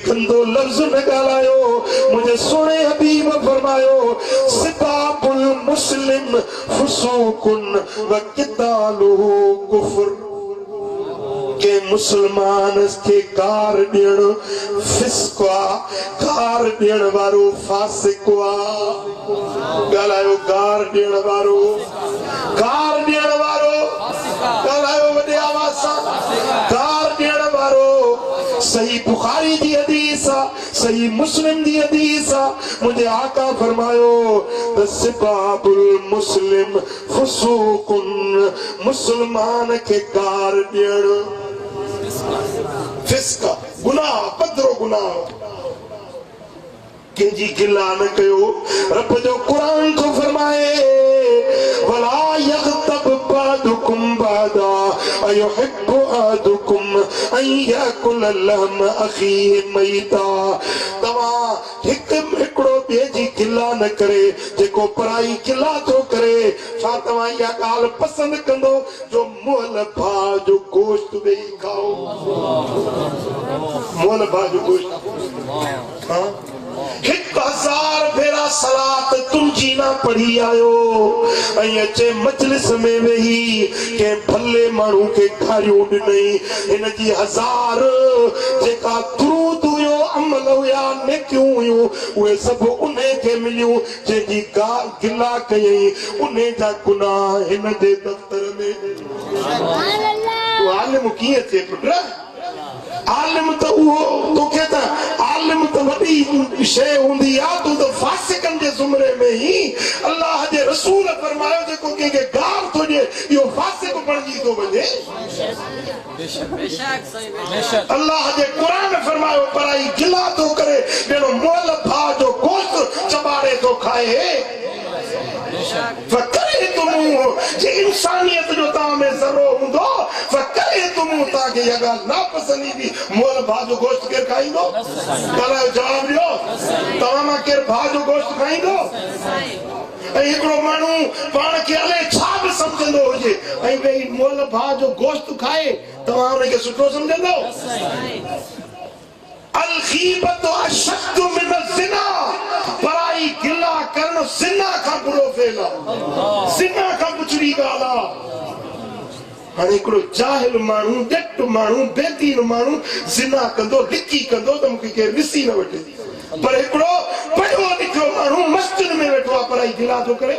गंदो लफ्ज न ॻाल्हायो। मुझे सुने हबीब फरमायो सिबाबुल मुस्लिम फुसूकुन व क़ितालुहु कुफ्र। के मुसलमान के कार ॾियण फिस्क आ, कार ॾियण वारो फासिक आ। ॻाल्हायो कार ॾियण वारो, कार ॾियण वारो ॻाल्हायो वॾे आवाज़ सां, कार ॾियण वारो। सही बुखारी जी हदीस आ, सही मुस्लिम जी हदीस आ। मुझे आका फरमायो त सिबाबुल मुस्लिम फुसूकुन, मुसलमान के कार ॾियण फिस्क, गुनाह, पधरो गुनाह। किंजी गिला न कयो। रब जो कुरान तो फरमाए वला यग़तब बादुकुम बादा अयुहिब्बु अहदुकुम अन याकुल लहम अखीहि मैता। तव्हां हिकिड़ो ॿिए जी गिला न करे जेको पराई गिला थो करे। छा तव्हां इहा ॻाल्हि पसंदि कंदो जो मुअल भाउ जो गोश्त ॾेई खाओ? मुअल भाउ जो गोश्त। हाँ 1000 भेरा सलात तुंहिंजी ना पढ़ी आयो ऐं अचे मजलिस में वेही के भले माण्हू के खारियूं ॾिनई। हिन जी 1000 जेका दुरूद हुयो, अमल हुया, नेकियूं हुयूं, उहे सभु उन खे मिलियूं जंहिंजी गिला कयई। उन जा गुनाह हिन जे दफ़्तर में। तूं आलिम कीअं थिए पुट? आलिम त उहो तोखे त आलिम त वॾी शइ हूंदी आहे। तूं त फासिकनि जे ज़ुमरे में ई अल्लाह जे रसूल फरमायो जेको कंहिंखे गार थो ॾिए इहो फासिक बणिजी थो वञे। अल्लाह जे क़ुरान फरमायो पराई गिला थो करे ॼणो मुअल भाउ जो गोश्त चबाड़े थो खाए। फकरे तुम जे इंसानियत जो तव्हां में ज़रो हूंदो, फकरे तुम तव्हांखे इहा ॻाल्हि नापसंद ईंदी। मुअल भाउ जो गोश्त केरु खाईंदो? ॻाल्हायो, जवाब ॾियो। तव्हां मां केरु भाउ जो गोश्त खाईंदो? ऐं हिकिड़ो माण्हू पाण खे अलाए छा बि सम्झंदो हुजे ऐं भई मुअल भाउ जो गोश्त खाए, तव्हां हुनखे सुठो सम्झंदो? अल ग़ीबतु अशद्दु मिन ज़िना। पराई गिला करण ज़िना खां बुरो फेल आहे, ज़िना खां बुछड़ी ॻाल्हि आहे। हाणे हिकिड़ो जाहिल माण्हू, ॼट माण्हू, बेदीन माण्हू ज़िना कंदो, लिकी कंदो त मूंखे केरु ॾिसी न वठे। पर हिकिड़ो पढ़ियो लिखियो माण्हू मस्जिद में वेठो आहे, पराई गिला थो करे।